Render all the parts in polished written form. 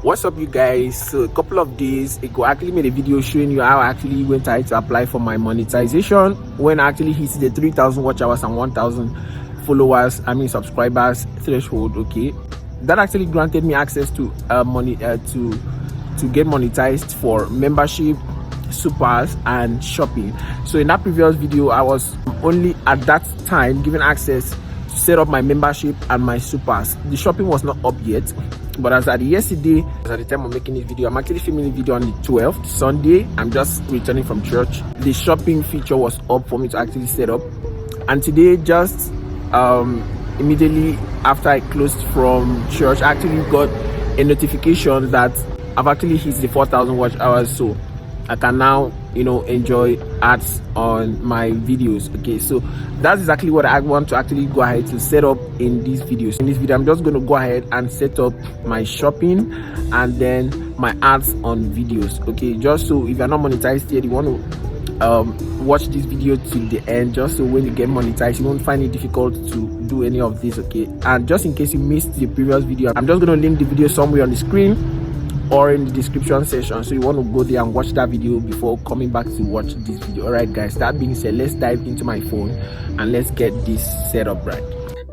What's up, you guys? So a couple of days ago I actually made a video showing you how I actually went ahead to apply for my monetization when I actually hit the 3,000 watch hours and 1,000 followers, subscribers threshold. Okay, that actually granted me access to money to get monetized for membership, supers and shopping. So in that previous video I was only at that time given access to set up my membership and my supers. The shopping was not up yet, but as at yesterday, at the time of making this video, I'm actually filming the video on the 12th, Sunday. I'm just returning from church. The shopping feature was up for me to actually set up, and today, just immediately after I closed from church, I actually got a notification that I've actually hit the 4,000 watch hours, so I can now enjoy ads on my videos. Okay, so that's exactly what I want to actually go ahead to set up in these videos. In this video I'm just going to go ahead and set up my shopping and then my ads on videos. Okay, just so if you're not monetized yet, you want to watch this video till the end, just so when you get monetized you won't find it difficult to do any of this. Okay, and just in case you missed the previous video, I'm just going to link the video somewhere on the screen or in the description section, so you want to go there and watch that video before coming back to watch this video. All right guys, that being said, let's dive into my phone and let's get this set up right.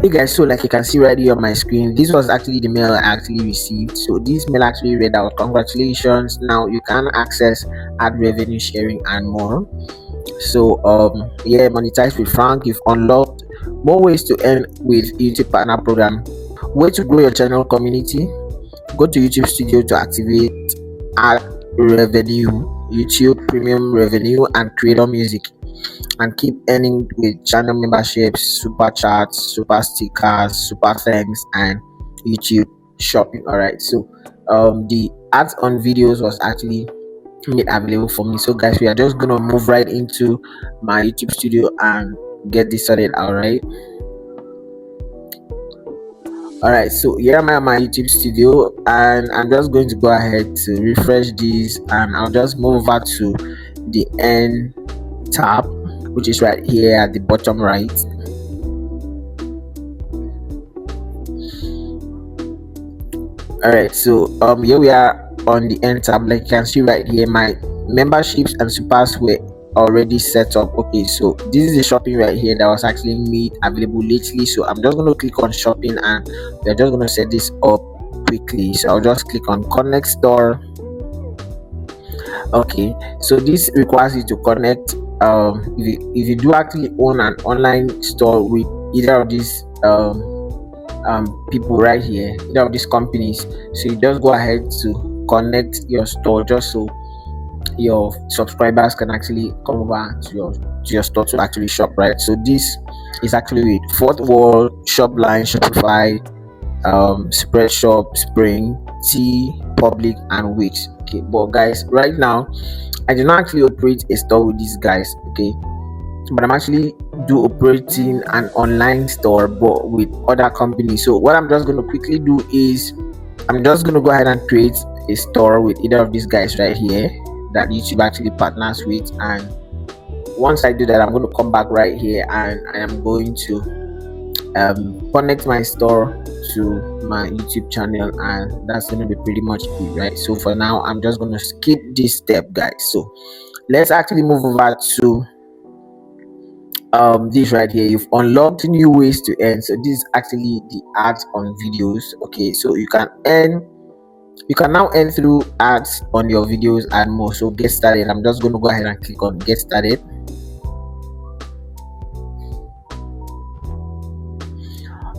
Hey guys, so like you can see right here on my screen, this was actually the mail I actually received. So this mail actually read out, congratulations, now you can access ad revenue sharing and more. So yeah, monetize with Frank, you've unlocked more ways to earn with YouTube partner program, way to grow your channel community. Go to YouTube Studio to activate ad revenue, YouTube premium revenue and creator music, and keep earning with channel memberships, super chats, super stickers, super thanks and YouTube shopping. All right, so the ads on videos was actually made available for me. So guys, we are just gonna move right into my YouTube Studio and get this started. All right. Alright, so here am I on my YouTube Studio, and I'm just going to go ahead to refresh this, and I'll just move over to the end tab, which is right here at the bottom right. Alright, so here we are on the end tab. Like you can see right here, my memberships and supers were already set up. Okay, so this is the shopping right here that was actually made available lately. So I'm just going to click on shopping and we're just going to set this up quickly. So I'll just click on connect store. Okay, so this requires you to connect if you do actually own an online store with either of these people right here, either of these companies. So you just go ahead to connect your store just so your subscribers can actually come over to your store to actually shop, right? So this is actually with Fourth Wall, Shopline, Shopify, Spreadshop, Spring, T, Public and Wix. Okay, but guys, right now I do not actually operate a store with these guys, okay, but I'm actually operating an online store but with other companies. So what I'm just going to quickly do is I'm just going to go ahead and create a store with either of these guys right here that YouTube actually partners with, and once I do that I'm going to come back right here and I am going to connect my store to my YouTube channel, and that's going to be pretty much it, right? So for now I'm just going to skip this step, guys. So let's actually move over to this right here. You've unlocked new ways to earn. So this is actually the ads on videos. Okay, so you can now earn through ads on your videos and more. So get started. I'm just going to go ahead and click on get started.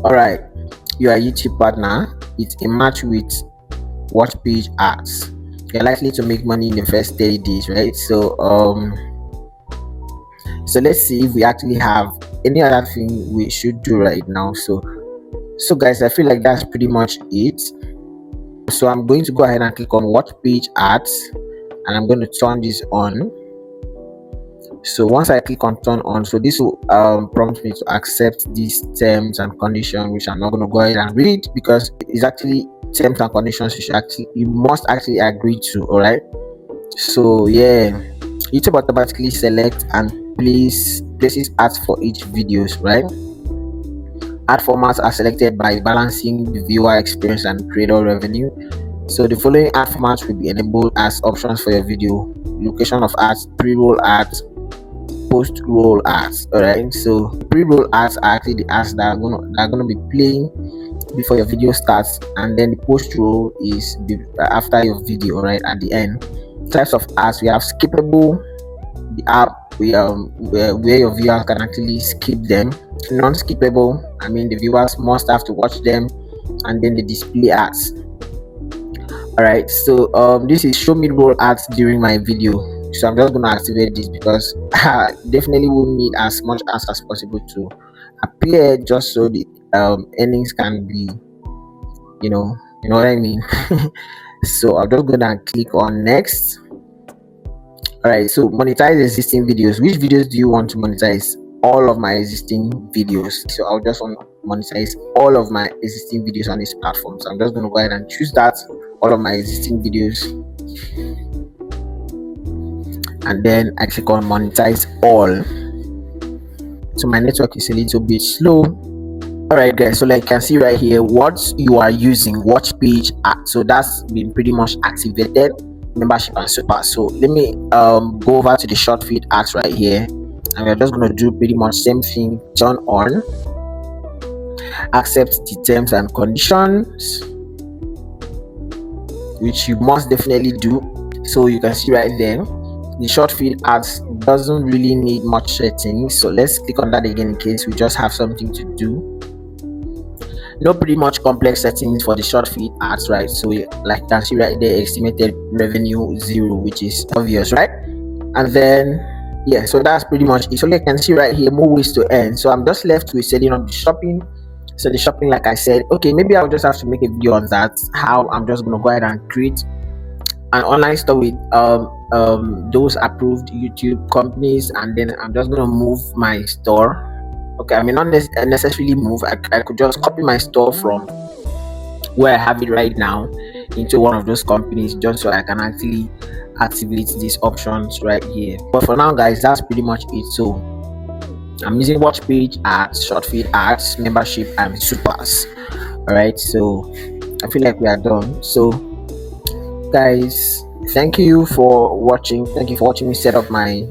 All right, you are a YouTube partner. It's a match with watch page ads. You're likely to make money in the first 30 days, right? So so let's see if we actually have any other thing we should do right now. So guys, I feel like that's pretty much it. So I'm going to go ahead and click on watch page ads and I'm going to turn this on. So once I click on turn on, so this will prompt me to accept these terms and conditions, which I'm not going to go ahead and read because it's actually terms and conditions you must actually agree to. All right, so yeah, YouTube automatically select and places ads for each videos, right? Ad formats are selected by balancing the viewer experience and creator revenue. So the following ad formats will be enabled as options for your video: location of ads, pre-roll ads, post-roll ads. All right. So pre-roll ads are actually the ads that are gonna be playing before your video starts, and then the post-roll is after your video. All right, at the end. Types of ads: we have skippable, the app where your viewers can actually skip them. Non-skippable, I mean the viewers must have to watch them. And then the display ads. All right, so this is show me roll ads during my video. So I'm just going to activate this because I definitely will need as much ads as possible to appear, just so the earnings can be, you know what I mean. So I'm just gonna click on next. All right, so monetize existing videos. Which videos do you want to monetize? All of my existing videos. So I'll just want to monetize all of my existing videos on this platform. So I'm just going to go ahead and choose that, all of my existing videos, and then I click on monetize all. So my network is a little bit slow. All right, guys, so like you can see right here what you are using, watch page ad. So that's been pretty much activated, membership and super. So let me go over to the short feed ads right here, and we're just going to do pretty much same thing. Turn on, accept the terms and conditions, which you must definitely do. So you can see right there the short feed ads doesn't really need much settings. So let's click on that again in case we just have something to do. No pretty much complex settings for the short feed ads, right? So like you can see right there, estimated revenue 0, which is obvious, right? And then yeah, so that's pretty much it. So you can see right here more ways to earn. So I'm just left with setting up the shopping. So the shopping, like I said, okay, maybe I'll just have to make a video on that, how I'm just gonna go ahead and create an online store with those approved YouTube companies, and then I'm just gonna move my store. Okay, I mean not necessarily move. I could just copy my store from where I have it right now into one of those companies, just so I can actually activate these options right here. But for now, guys, that's pretty much it. So I'm using watch page ads, short feed ads, membership, and supers. All right, so I feel like we are done. So guys, thank you for watching. Thank you for watching me set up my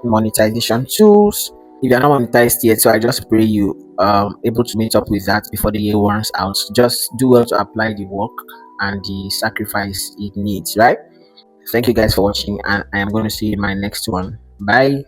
monetization tools. If you're not monetized yet, so I just pray you able to meet up with that before the year runs out. Just do well to apply the work and the sacrifice it needs, right? Thank you guys for watching, and I am going to see you in my next one. Bye.